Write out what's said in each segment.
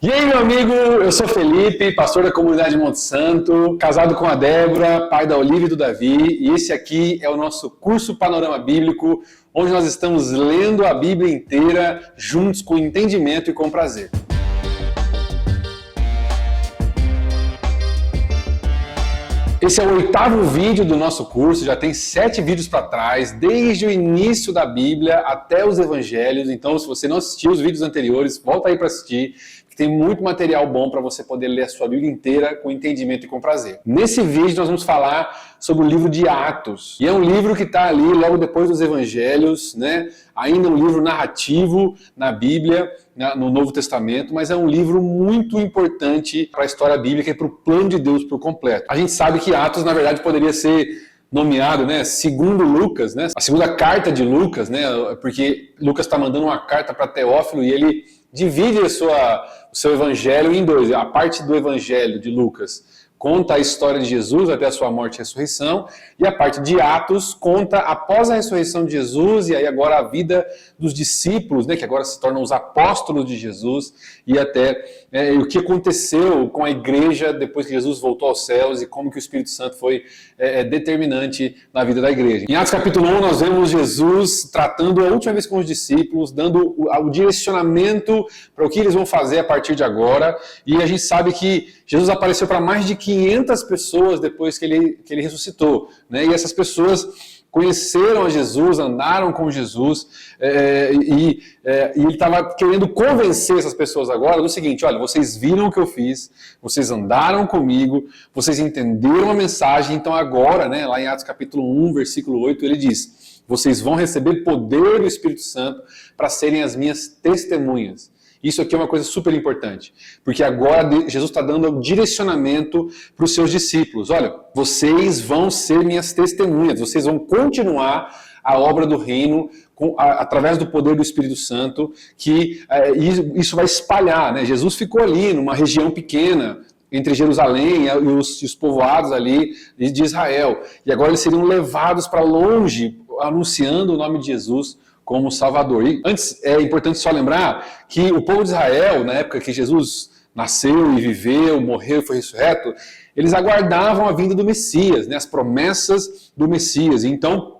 E aí, meu amigo, eu sou Felipe, pastor da comunidade Monte Santo, casado com a Débora, pai da Olivia e do Davi, e esse aqui é o nosso curso Panorama Bíblico, onde nós estamos lendo a Bíblia inteira juntos com entendimento e com prazer. Esse é o 8º vídeo do nosso curso, já tem 7 vídeos para trás, desde o início da Bíblia até os Evangelhos. Então, se você não assistiu os vídeos anteriores, volta aí para assistir, que tem muito material bom para você poder ler a sua Bíblia inteira com entendimento e com prazer. Nesse vídeo nós vamos falar sobre o livro de Atos. E é um livro que está ali logo depois dos Evangelhos, né? Ainda um livro narrativo na Bíblia, no Novo Testamento, mas é um livro muito importante para a história bíblica e para o plano de Deus por completo. A gente sabe que Atos, na verdade, poderia ser nomeado, né, segundo Lucas, né, a segunda carta de Lucas, né, porque Lucas está mandando uma carta para Teófilo e ele divide o seu evangelho em dois. A parte do evangelho de Lucas conta a história de Jesus até a sua morte e ressurreição, e a parte de Atos conta após a ressurreição de Jesus, e aí agora a vida dos discípulos, né, que agora se tornam os apóstolos de Jesus, e até o que aconteceu com a igreja depois que Jesus voltou aos céus, e como que o Espírito Santo foi determinante na vida da igreja. Em Atos capítulo 1 nós vemos Jesus tratando a última vez com os discípulos, dando o direcionamento para o que eles vão fazer a partir de agora, e a gente sabe que Jesus apareceu para mais de 500 pessoas depois que ele ressuscitou, né? E essas pessoas conheceram a Jesus, andaram com Jesus, e ele estava querendo convencer essas pessoas agora do seguinte: olha, vocês viram o que eu fiz, vocês andaram comigo, vocês entenderam a mensagem, então agora, né, lá em Atos capítulo 1, versículo 8, ele diz: vocês vão receber poder do Espírito Santo para serem as minhas testemunhas. Isso aqui é uma coisa super importante, porque agora Jesus está dando o direcionamento para os seus discípulos. Olha, vocês vão ser minhas testemunhas, vocês vão continuar a obra do reino através do poder do Espírito Santo, que isso vai espalhar, né? Jesus ficou ali numa região pequena, entre Jerusalém e os povoados ali de Israel, e agora eles seriam levados para longe, anunciando o nome de Jesus como Salvador. E antes, é importante só lembrar que o povo de Israel, na época que Jesus nasceu e viveu, morreu e foi ressurreto, eles aguardavam a vinda do Messias, né, as promessas do Messias. Então,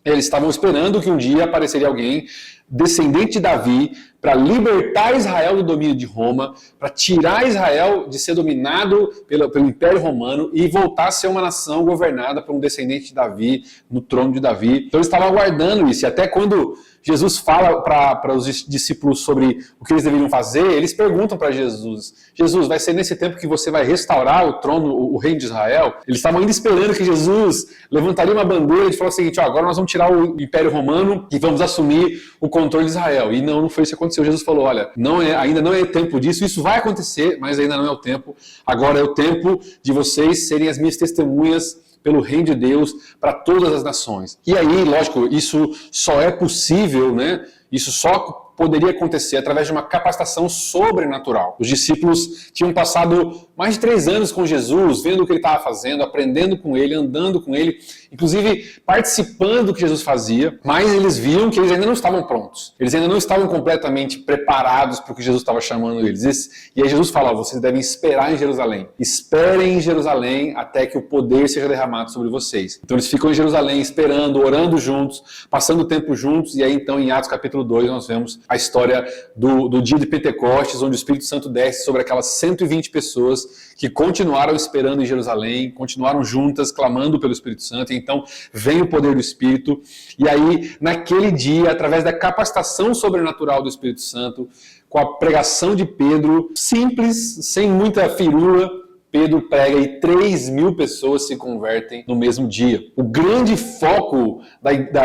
eles estavam esperando que um dia apareceria alguém descendente de Davi para libertar Israel do domínio de Roma, para tirar Israel de ser dominado pelo Império Romano e voltar a ser uma nação governada por um descendente de Davi, no trono de Davi. Então eles estavam aguardando isso, e até quando Jesus fala para os discípulos sobre o que eles deveriam fazer, eles perguntam para Jesus: Jesus, vai ser nesse tempo que você vai restaurar o trono, o reino de Israel? Eles estavam ainda esperando que Jesus levantaria uma bandeira e falasse o seguinte: ó, agora nós vamos tirar o Império Romano e vamos assumir o controle de Israel. E não foi isso que aconteceu. Jesus falou: olha, ainda não é tempo disso, isso vai acontecer, mas ainda não é o tempo. Agora é o tempo de vocês serem as minhas testemunhas pelo reino de Deus para todas as nações. E aí, lógico, isso só é possível, né? Isso só poderia acontecer através de uma capacitação sobrenatural. Os discípulos tinham passado mais de 3 anos com Jesus, vendo o que ele estava fazendo, aprendendo com ele, andando com ele, inclusive participando do que Jesus fazia, mas eles viam que eles ainda não estavam prontos. Eles ainda não estavam completamente preparados para o que Jesus estava chamando eles. E aí Jesus fala: vocês devem esperar em Jerusalém. Esperem em Jerusalém até que o poder seja derramado sobre vocês. Então eles ficam em Jerusalém esperando, orando juntos, passando o tempo juntos, e aí então em Atos capítulo 2 nós vemos a história do dia de Pentecostes, onde o Espírito Santo desce sobre aquelas 120 pessoas que continuaram esperando em Jerusalém, continuaram juntas, clamando pelo Espírito Santo, e então vem o poder do Espírito, e aí naquele dia, através da capacitação sobrenatural do Espírito Santo, com a pregação de Pedro, simples, sem muita firula, Pedro prega e 3.000 pessoas se convertem no mesmo dia. O grande foco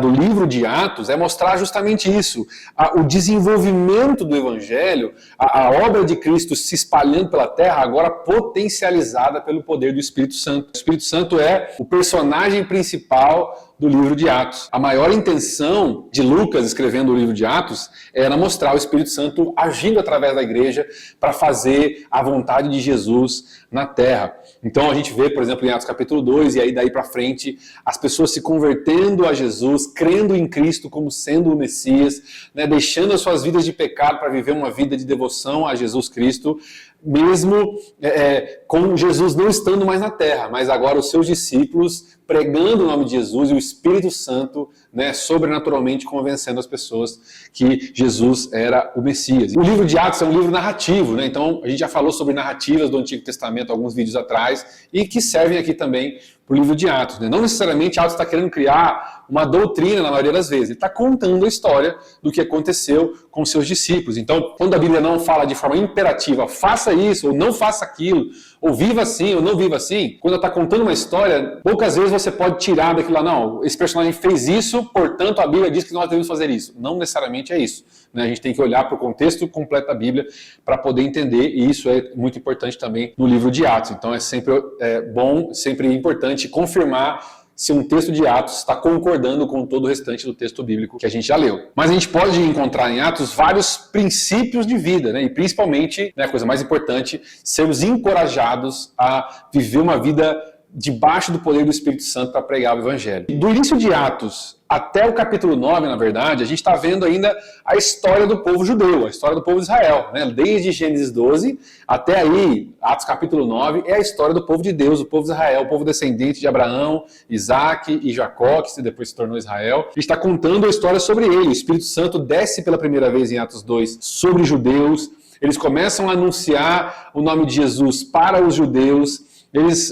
do livro de Atos é mostrar justamente isso, o desenvolvimento do Evangelho, a obra de Cristo se espalhando pela terra, agora potencializada pelo poder do Espírito Santo. O Espírito Santo é o personagem principal do livro de Atos. A maior intenção de Lucas escrevendo o livro de Atos era mostrar o Espírito Santo agindo através da igreja para fazer a vontade de Jesus na terra. Então a gente vê, por exemplo, em Atos capítulo 2, e aí daí para frente, as pessoas se convertendo a Jesus, crendo em Cristo como sendo o Messias, né, deixando as suas vidas de pecado para viver uma vida de devoção a Jesus Cristo, mesmo com Jesus não estando mais na terra, mas agora os seus discípulos pregando o nome de Jesus e o Espírito Santo, né, sobrenaturalmente convencendo as pessoas que Jesus era o Messias. O livro de Atos é um livro narrativo, né? Então a gente já falou sobre narrativas do Antigo Testamento alguns vídeos atrás e que servem aqui também para o livro de Atos, né? Não necessariamente Atos está querendo criar uma doutrina na maioria das vezes, ele está contando a história do que aconteceu com seus discípulos. Então, quando a Bíblia não fala de forma imperativa, faça isso ou não faça aquilo, ou viva assim ou não viva assim, quando ela está contando uma história, poucas vezes você pode tirar daquilo lá, não, esse personagem fez isso, portanto a Bíblia diz que nós devemos fazer isso. Não necessariamente é isso, né? A gente tem que olhar para o contexto completo da Bíblia para poder entender, e isso é muito importante também no livro de Atos. Então é sempre bom, sempre importante confirmar se um texto de Atos está concordando com todo o restante do texto bíblico que a gente já leu. Mas a gente pode encontrar em Atos vários princípios de vida, né? E principalmente, né, a coisa mais importante, sermos encorajados a viver uma vida debaixo do poder do Espírito Santo para pregar o Evangelho. Do início de Atos até o capítulo 9, na verdade, a gente está vendo ainda a história do povo judeu, a história do povo de Israel, né? Desde Gênesis 12 até aí, Atos capítulo 9, é a história do povo de Deus, o povo de Israel, o povo descendente de Abraão, Isaac e Jacó, que depois se tornou Israel. A gente está contando a história sobre ele. O Espírito Santo desce pela primeira vez em Atos 2 sobre judeus, eles começam a anunciar o nome de Jesus para os judeus.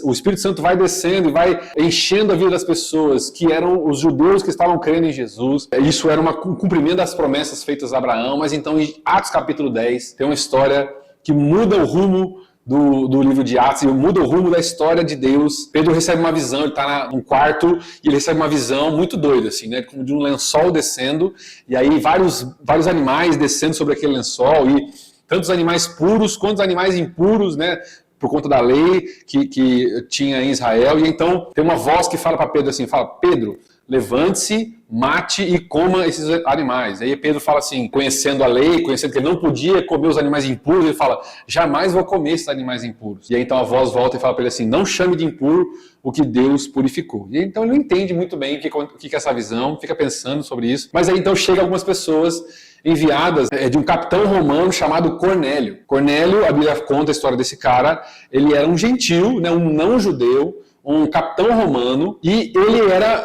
O Espírito Santo vai descendo e vai enchendo a vida das pessoas que eram os judeus que estavam crendo em Jesus. Isso era um cumprimento das promessas feitas a Abraão, mas então em Atos capítulo 10 tem uma história que muda o rumo do livro de Atos e muda o rumo da história de Deus. Pedro recebe uma visão, ele está num quarto e ele recebe uma visão muito doida, assim, né, como de um lençol descendo, e aí vários animais descendo sobre aquele lençol, e tantos animais puros quanto animais impuros, né, por conta da lei que tinha em Israel. E então tem uma voz que fala para Pedro assim, fala: Pedro, levante-se, mate e coma esses animais. Aí Pedro fala assim, conhecendo a lei, conhecendo que ele não podia comer os animais impuros, ele fala: jamais vou comer esses animais impuros. E aí então a voz volta e fala para ele assim: não chame de impuro o que Deus purificou. E então ele não entende muito bem o que é essa visão, fica pensando sobre isso. Mas aí então chega algumas pessoas enviadas de um capitão romano chamado Cornélio. Cornélio, a Bíblia conta a história desse cara, ele era um gentil, né, um não-judeu, um capitão romano, e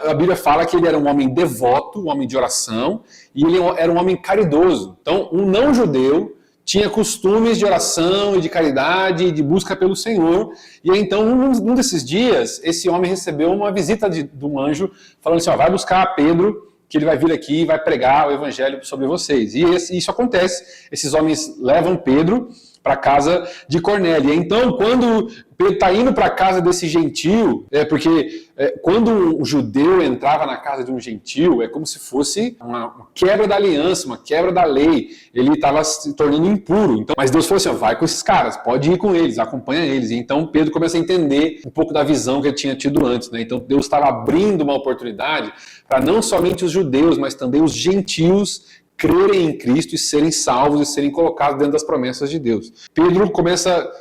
a Bíblia fala que ele era um homem devoto, um homem de oração, e ele era um homem caridoso. Então, um não-judeu tinha costumes de oração e de caridade e de busca pelo Senhor, e aí, então, num desses dias, esse homem recebeu uma visita de um anjo, falando assim, vai buscar Pedro, que ele vai vir aqui e vai pregar o evangelho sobre vocês. E isso acontece. Esses homens levam Pedro para a casa de Cornélio. Então, quando Pedro está indo para a casa desse gentil, porque quando um judeu entrava na casa de um gentil, é como se fosse uma quebra da aliança, uma quebra da lei. Ele estava se tornando impuro. Então, mas Deus falou assim, vai com esses caras, pode ir com eles, acompanha eles. E então Pedro começa a entender um pouco da visão que ele tinha tido antes, né? Então Deus estava abrindo uma oportunidade para não somente os judeus, mas também os gentios crerem em Cristo e serem salvos e serem colocados dentro das promessas de Deus. Pedro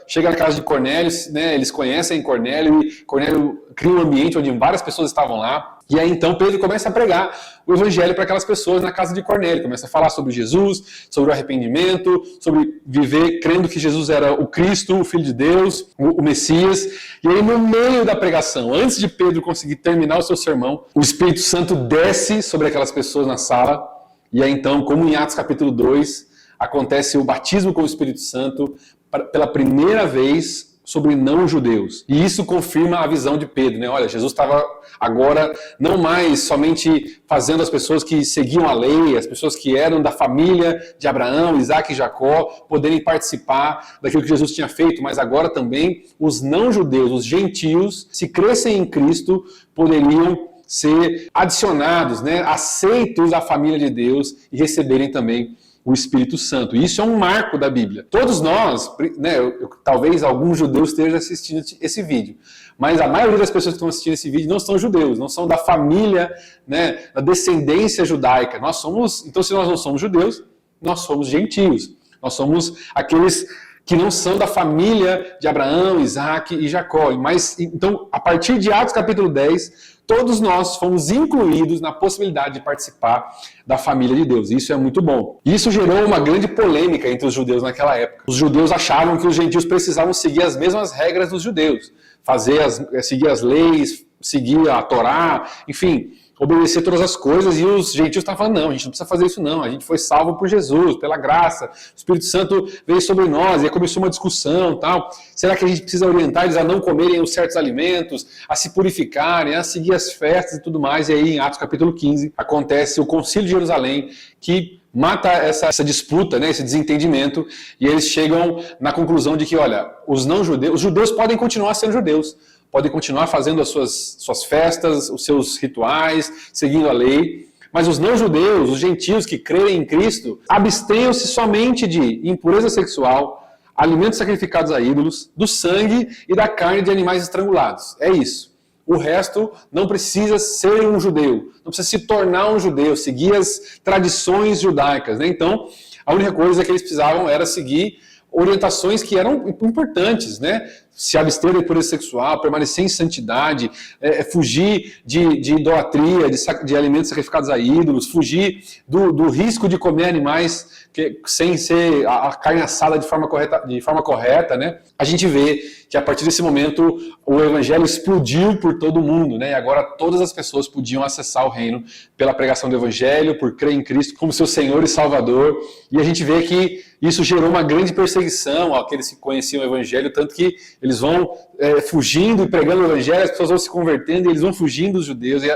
chega na casa de Cornélio, né, eles conhecem Cornélio e Cornélio cria um ambiente onde várias pessoas estavam lá. E aí então Pedro começa a pregar o evangelho para aquelas pessoas na casa de Cornélio, começa a falar sobre Jesus, sobre o arrependimento, sobre viver crendo que Jesus era o Cristo, o Filho de Deus, o Messias. E aí no meio da pregação, antes de Pedro conseguir terminar o seu sermão, o Espírito Santo desce sobre aquelas pessoas na sala. E aí então, como em Atos capítulo 2, acontece o batismo com o Espírito Santo pela primeira vez sobre não-judeus. E isso confirma a visão de Pedro, né? Olha, Jesus estava agora não mais somente fazendo as pessoas que seguiam a lei, as pessoas que eram da família de Abraão, Isaac e Jacó, poderem participar daquilo que Jesus tinha feito, mas agora também os não-judeus, os gentios, se crescem em Cristo, poderiam ser adicionados, né, aceitos à família de Deus e receberem também o Espírito Santo. E isso é um marco da Bíblia. Todos nós, né, talvez alguns judeus estejam assistindo esse vídeo, mas a maioria das pessoas que estão assistindo esse vídeo não são judeus, não são da família, né, da descendência judaica. Nós somos, então se nós não somos judeus, nós somos gentios. Nós somos aqueles que não são da família de Abraão, Isaac e Jacó. Mas, então, a partir de Atos capítulo 10, todos nós fomos incluídos na possibilidade de participar da família de Deus. Isso é muito bom. Isso gerou uma grande polêmica entre os judeus naquela época. Os judeus achavam que os gentios precisavam seguir as mesmas regras dos judeus. Seguir as leis, seguir a Torá, enfim, obedecer todas as coisas, e os gentios estavam falando, não, a gente não precisa fazer isso não, a gente foi salvo por Jesus, pela graça, o Espírito Santo veio sobre nós, e aí começou uma discussão, tal. Será que a gente precisa orientar eles a não comerem os certos alimentos, a se purificarem, a seguir as festas e tudo mais? E aí em Atos capítulo 15 acontece o Concílio de Jerusalém, que mata essa disputa, né, esse desentendimento, e eles chegam na conclusão de que, olha, os judeus podem continuar sendo judeus, podem continuar fazendo as suas festas, os seus rituais, seguindo a lei, mas os não-judeus, os gentios que creem em Cristo, abstenham-se somente de impureza sexual, alimentos sacrificados a ídolos, do sangue e da carne de animais estrangulados. É isso. O resto não precisa ser um judeu, não precisa se tornar um judeu, seguir as tradições judaicas, né? Então, a única coisa que eles precisavam era seguir orientações que eram importantes, né? Se abster da impureza sexual, permanecer em santidade, fugir de idolatria, de alimentos sacrificados a ídolos, fugir do risco de comer animais sem ser a carne assada de forma correta, né? A gente vê que a partir desse momento o evangelho explodiu por todo o mundo, né? E agora todas as pessoas podiam acessar o reino pela pregação do evangelho, por crer em Cristo como seu Senhor e Salvador. E a gente vê que isso gerou uma grande perseguição àqueles que conheciam o evangelho, tanto que eles vão fugindo e pregando o evangelho, as pessoas vão se convertendo e eles vão fugindo dos judeus. E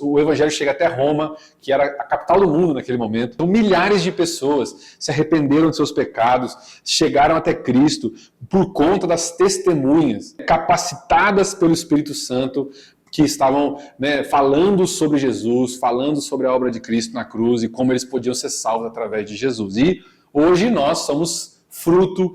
o evangelho chega até Roma, que era a capital do mundo naquele momento. Então milhares de pessoas se arrependeram de seus pecados, chegaram até Cristo por conta das testemunhas capacitadas pelo Espírito Santo, que estavam, né, falando sobre Jesus, falando sobre a obra de Cristo na cruz e como eles podiam ser salvos através de Jesus. E hoje nós somos fruto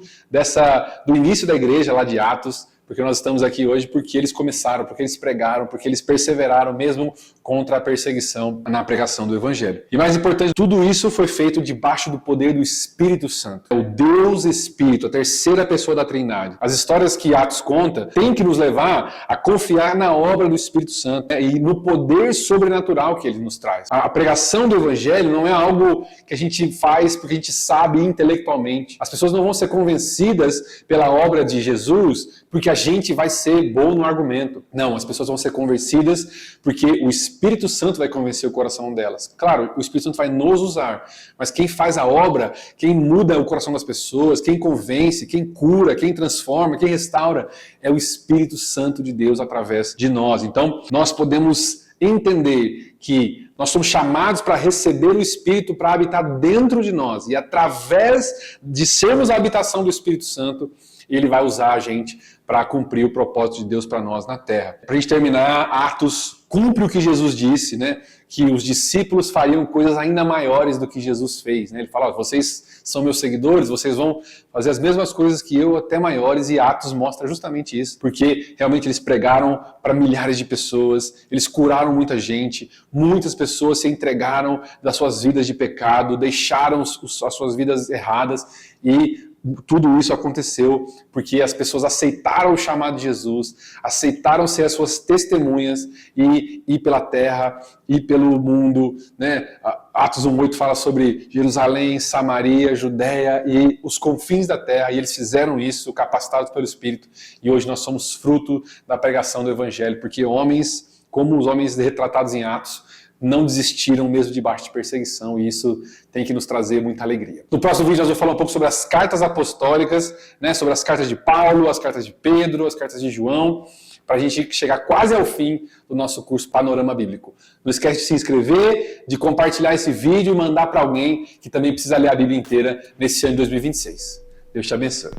do início da igreja lá de Atos, porque nós estamos aqui hoje porque eles começaram, porque eles pregaram, porque eles perseveraram mesmo contra a perseguição na pregação do Evangelho. E mais importante, tudo isso foi feito debaixo do poder do Espírito Santo. É o Deus Espírito, a terceira pessoa da Trindade. As histórias que Atos conta têm que nos levar a confiar na obra do Espírito Santo, né, e no poder sobrenatural que ele nos traz. A pregação do Evangelho não é algo que a gente faz porque a gente sabe intelectualmente. As pessoas não vão ser convencidas pela obra de Jesus porque a gente vai ser bom no argumento. Não, as pessoas vão ser convencidas porque o Espírito Santo vai convencer o coração delas. Claro, o Espírito Santo vai nos usar, mas quem faz a obra, quem muda o coração das pessoas, quem convence, quem cura, quem transforma, quem restaura, é o Espírito Santo de Deus através de nós. Então, nós podemos entender que nós somos chamados para receber o Espírito para habitar dentro de nós. E através de sermos a habitação do Espírito Santo, ele vai usar a gente para cumprir o propósito de Deus para nós na terra. Para a gente terminar, Atos cumpre o que Jesus disse, né? Que os discípulos fariam coisas ainda maiores do que Jesus fez, né? Ele fala, vocês são meus seguidores, vocês vão fazer as mesmas coisas que eu, até maiores, e Atos mostra justamente isso, porque realmente eles pregaram para milhares de pessoas, eles curaram muita gente, muitas pessoas se entregaram das suas vidas de pecado, deixaram as suas vidas erradas, e tudo isso aconteceu porque as pessoas aceitaram o chamado de Jesus, aceitaram ser as suas testemunhas e ir pela terra, ir pelo mundo, né? Atos 1:8 fala sobre Jerusalém, Samaria, Judéia e os confins da terra, e eles fizeram isso, capacitados pelo Espírito, e hoje nós somos fruto da pregação do Evangelho, porque homens, como os homens retratados em Atos, não desistiram mesmo debaixo de perseguição, e isso tem que nos trazer muita alegria. No próximo vídeo nós vamos falar um pouco sobre as cartas apostólicas, né, sobre as cartas de Paulo, as cartas de Pedro, as cartas de João, para a gente chegar quase ao fim do nosso curso Panorama Bíblico. Não esquece de se inscrever, de compartilhar esse vídeo e mandar para alguém que também precisa ler a Bíblia inteira nesse ano de 2026. Deus te abençoe.